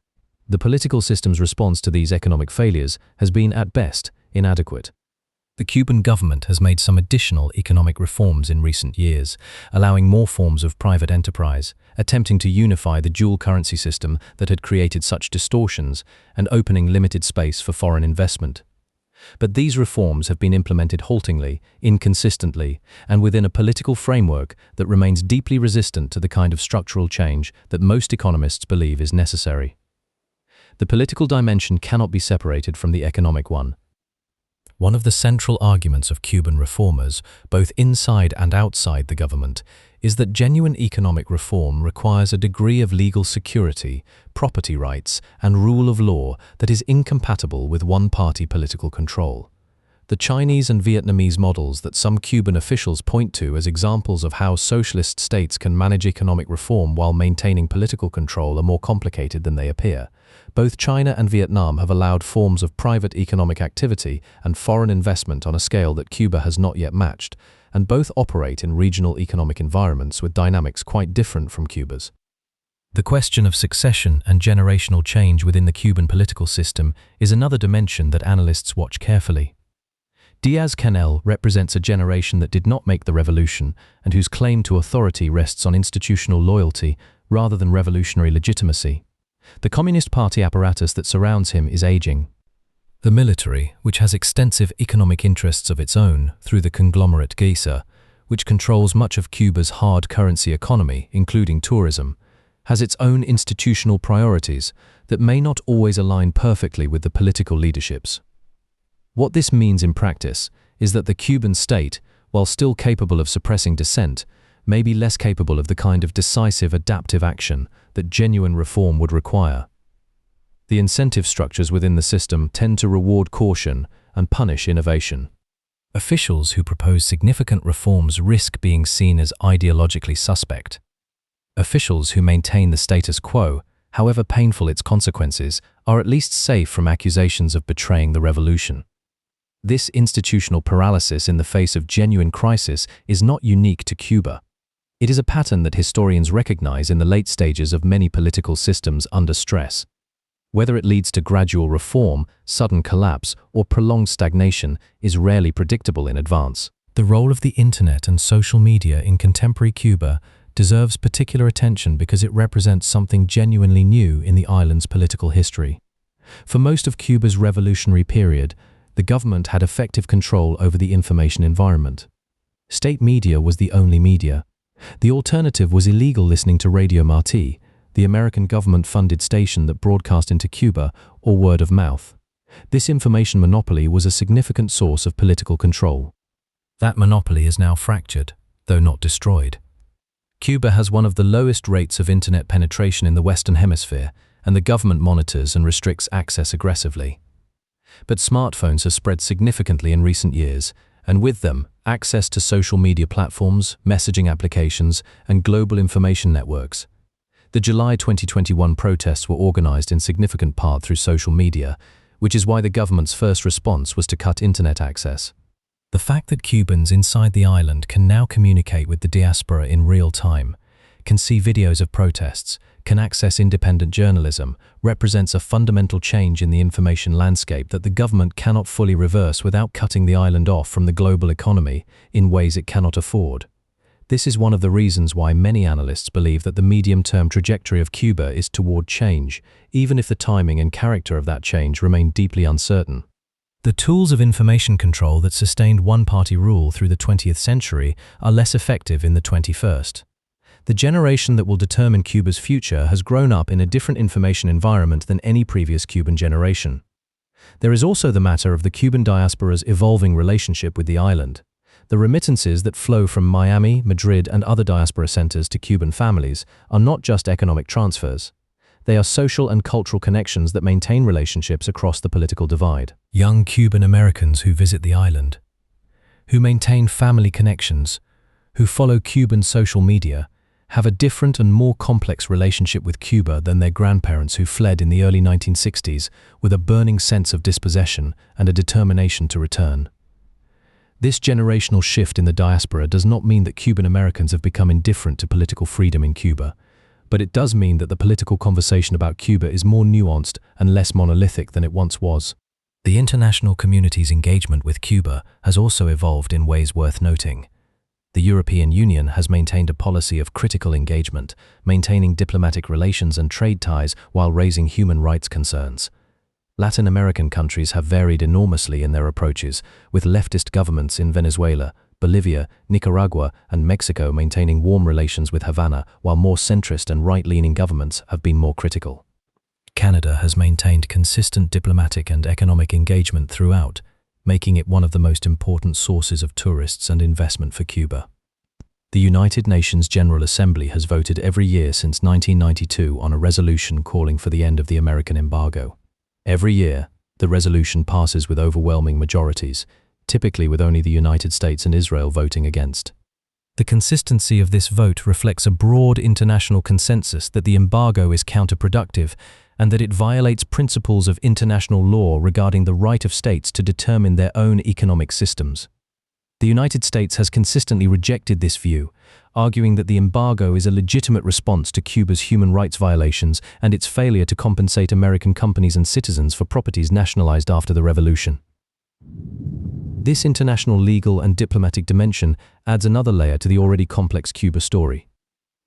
Speaker 1: The political system's response to these economic failures has been, at best, inadequate. The Cuban government has made some additional economic reforms in recent years, allowing more forms of private enterprise, attempting to unify the dual currency system that had created such distortions and opening limited space for foreign investment. But these reforms have been implemented haltingly, inconsistently, and within a political framework that remains deeply resistant to the kind of structural change that most economists believe is necessary. The political dimension cannot be separated from the economic one. One of the central arguments of Cuban reformers, both inside and outside the government, is that genuine economic reform requires a degree of legal security, property rights, and rule of law that is incompatible with one-party political control. The Chinese and Vietnamese models that some Cuban officials point to as examples of how socialist states can manage economic reform while maintaining political control are more complicated than they appear. Both China and Vietnam have allowed forms of private economic activity and foreign investment on a scale that Cuba has not yet matched, and both operate in regional economic environments with dynamics quite different from Cuba's. The question of succession and generational change within the Cuban political system is another dimension that analysts watch carefully. Diaz-Canel represents a generation that did not make the revolution and whose claim to authority rests on institutional loyalty rather than revolutionary legitimacy. The Communist Party apparatus that surrounds him is aging. The military, which has extensive economic interests of its own through the conglomerate GISA, which controls much of Cuba's hard currency economy, including tourism, has its own institutional priorities that may not always align perfectly with the political leadership's. What this means in practice is that the Cuban state, while still capable of suppressing dissent, may be less capable of the kind of decisive adaptive action that genuine reform would require. The incentive structures within the system tend to reward caution and punish innovation. Officials who propose significant reforms risk being seen as ideologically suspect. Officials who maintain the status quo, however painful its consequences, are at least safe from accusations of betraying the revolution. This institutional paralysis in the face of genuine crisis is not unique to Cuba. It is a pattern that historians recognize in the late stages of many political systems under stress. Whether it leads to gradual reform, sudden collapse, or prolonged stagnation is rarely predictable in advance. The role of the internet and social media in contemporary Cuba deserves particular attention because it represents something genuinely new in the island's political history. For most of Cuba's revolutionary period, the government had effective control over the information environment. State media was the only media. The alternative was illegal listening to Radio Martí, the American government-funded station that broadcast into Cuba, or word of mouth. This information monopoly was a significant source of political control. That monopoly is now fractured, though not destroyed. Cuba has one of the lowest rates of internet penetration in the Western Hemisphere, and the government monitors and restricts access aggressively. But smartphones have spread significantly in recent years, and with them, access to social media platforms, messaging applications, and global information networks. The July 2021 protests were organized in significant part through social media, which is why the government's first response was to cut internet access. The fact that Cubans inside the island can now communicate with the diaspora in real time, can see videos of protests, can access independent journalism, represents a fundamental change in the information landscape that the government cannot fully reverse without cutting the island off from the global economy in ways it cannot afford. This is one of the reasons why many analysts believe that the medium-term trajectory of Cuba is toward change, even if the timing and character of that change remain deeply uncertain. The tools of information control that sustained one-party rule through the 20th century are less effective in the 21st. The generation that will determine Cuba's future has grown up in a different information environment than any previous Cuban generation. There is also the matter of the Cuban diaspora's evolving relationship with the island. The remittances that flow from Miami, Madrid, and other diaspora centers to Cuban families are not just economic transfers. They are social and cultural connections that maintain relationships across the political divide. Young Cuban Americans who visit the island. who maintain family connections, who follow Cuban social media, have a different and more complex relationship with Cuba than their grandparents who fled in the early 1960s with a burning sense of dispossession and a determination to return. This generational shift in the diaspora does not mean that Cuban Americans have become indifferent to political freedom in Cuba, but it does mean that the political conversation about Cuba is more nuanced and less monolithic than it once was. The international community's engagement with Cuba has also evolved in ways worth noting. The European Union has maintained a policy of critical engagement, maintaining diplomatic relations and trade ties while raising human rights concerns. Latin American countries have varied enormously in their approaches, with leftist governments in Venezuela, Bolivia, Nicaragua, and Mexico maintaining warm relations with Havana, while more centrist and right-leaning governments have been more critical. Canada has maintained consistent diplomatic and economic engagement throughout, making it one of the most important sources of tourists and investment for Cuba. The United Nations General Assembly has voted every year since 1992 on a resolution calling for the end of the American embargo. Every year, the resolution passes with overwhelming majorities, typically with only the United States and Israel voting against. The consistency of this vote reflects a broad international consensus that the embargo is counterproductive and that it violates principles of international law regarding the right of states to determine their own economic systems. The United States has consistently rejected this view, arguing that the embargo is a legitimate response to Cuba's human rights violations and its failure to compensate American companies and citizens for properties nationalized after the revolution. This international legal and diplomatic dimension adds another layer to the already complex Cuba story.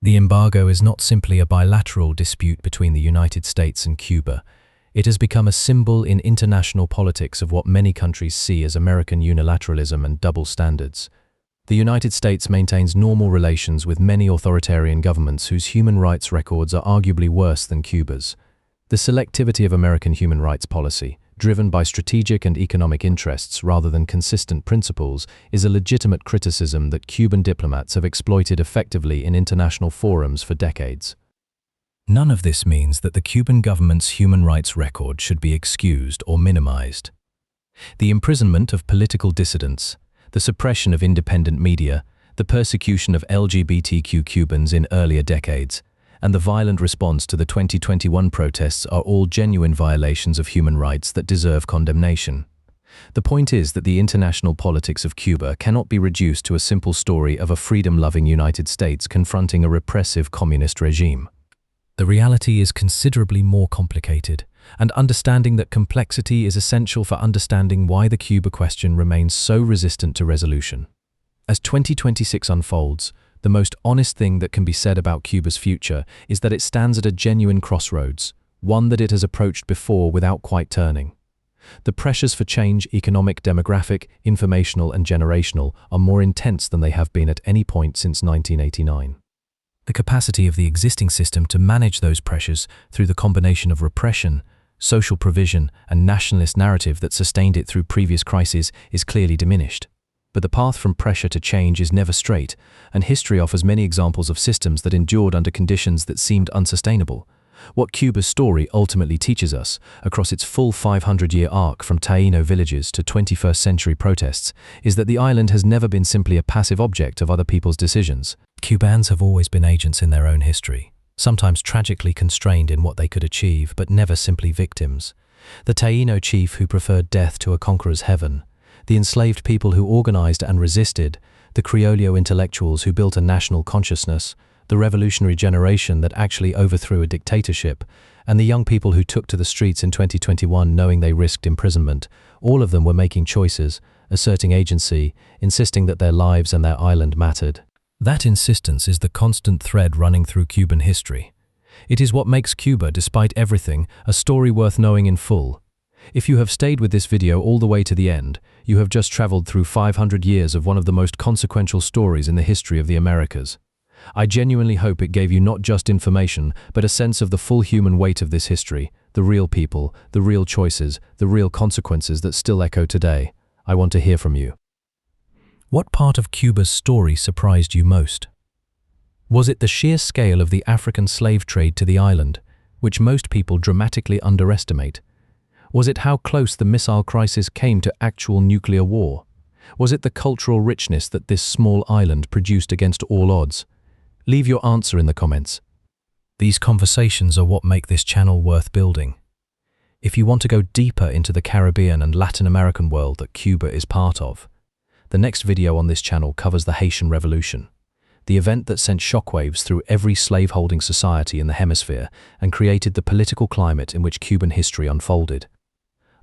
Speaker 1: The embargo is not simply a bilateral dispute between the United States and Cuba. It has become a symbol in international politics of what many countries see as American unilateralism and double standards. The United States maintains normal relations with many authoritarian governments whose human rights records are arguably worse than Cuba's. The selectivity of American human rights policy, driven by strategic and economic interests rather than consistent principles, is a legitimate criticism that Cuban diplomats have exploited effectively in international forums for decades. None of this means that the Cuban government's human rights record should be excused or minimized. The imprisonment of political dissidents, the suppression of independent media, the persecution of LGBTQ Cubans in earlier decades, and the violent response to the 2021 protests are all genuine violations of human rights that deserve condemnation. The point is that the international politics of Cuba cannot be reduced to a simple story of a freedom-loving United States confronting a repressive communist regime. The reality is considerably more complicated, and understanding that complexity is essential for understanding why the Cuba question remains so resistant to resolution. As 2026 unfolds, the most honest thing that can be said about Cuba's future is that it stands at a genuine crossroads, one that it has approached before without quite turning. The pressures for change, economic, demographic, informational, and generational, are more intense than they have been at any point since 1989. The capacity of the existing system to manage those pressures through the combination of repression, social provision, and nationalist narrative that sustained it through previous crises is clearly diminished. But the path from pressure to change is never straight, and history offers many examples of systems that endured under conditions that seemed unsustainable. What Cuba's story ultimately teaches us, across its full 500-year arc from Taíno villages to 21st century protests, is that the island has never been simply a passive object of other people's decisions. Cubans have always been agents in their own history, sometimes tragically constrained in what they could achieve, but never simply victims. The Taíno chief who preferred death to a conqueror's heaven, the enslaved people who organized and resisted, the Criollo intellectuals who built a national consciousness, the revolutionary generation that actually overthrew a dictatorship, and the young people who took to the streets in 2021 knowing they risked imprisonment, all of them were making choices, asserting agency, insisting that their lives and their island mattered. That insistence is the constant thread running through Cuban history. It is what makes Cuba, despite everything, a story worth knowing in full. If you have stayed with this video all the way to the end, you have just traveled through 500 years of one of the most consequential stories in the history of the Americas. I genuinely hope it gave you not just information, but a sense of the full human weight of this history, the real people, the real choices, the real consequences that still echo today. I want to hear from you. What part of Cuba's story surprised you most? Was it the sheer scale of the African slave trade to the island, which most people dramatically underestimate? Was it how close the missile crisis came to actual nuclear war? Was it the cultural richness that this small island produced against all odds? Leave your answer in the comments. These conversations are what make this channel worth building. If you want to go deeper into the Caribbean and Latin American world that Cuba is part of, the next video on this channel covers the Haitian Revolution, the event that sent shockwaves through every slave-holding society in the hemisphere and created the political climate in which Cuban history unfolded.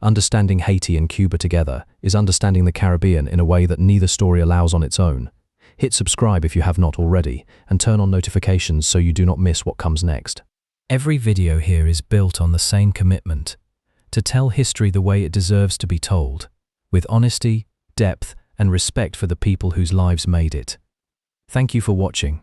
Speaker 1: Understanding Haiti and Cuba together is understanding the Caribbean in a way that neither story allows on its own. Hit subscribe if you have not already, and turn on notifications so you do not miss what comes next. Every video here is built on the same commitment: to tell history the way it deserves to be told, with honesty, depth, and respect for the people whose lives made it. Thank you for watching.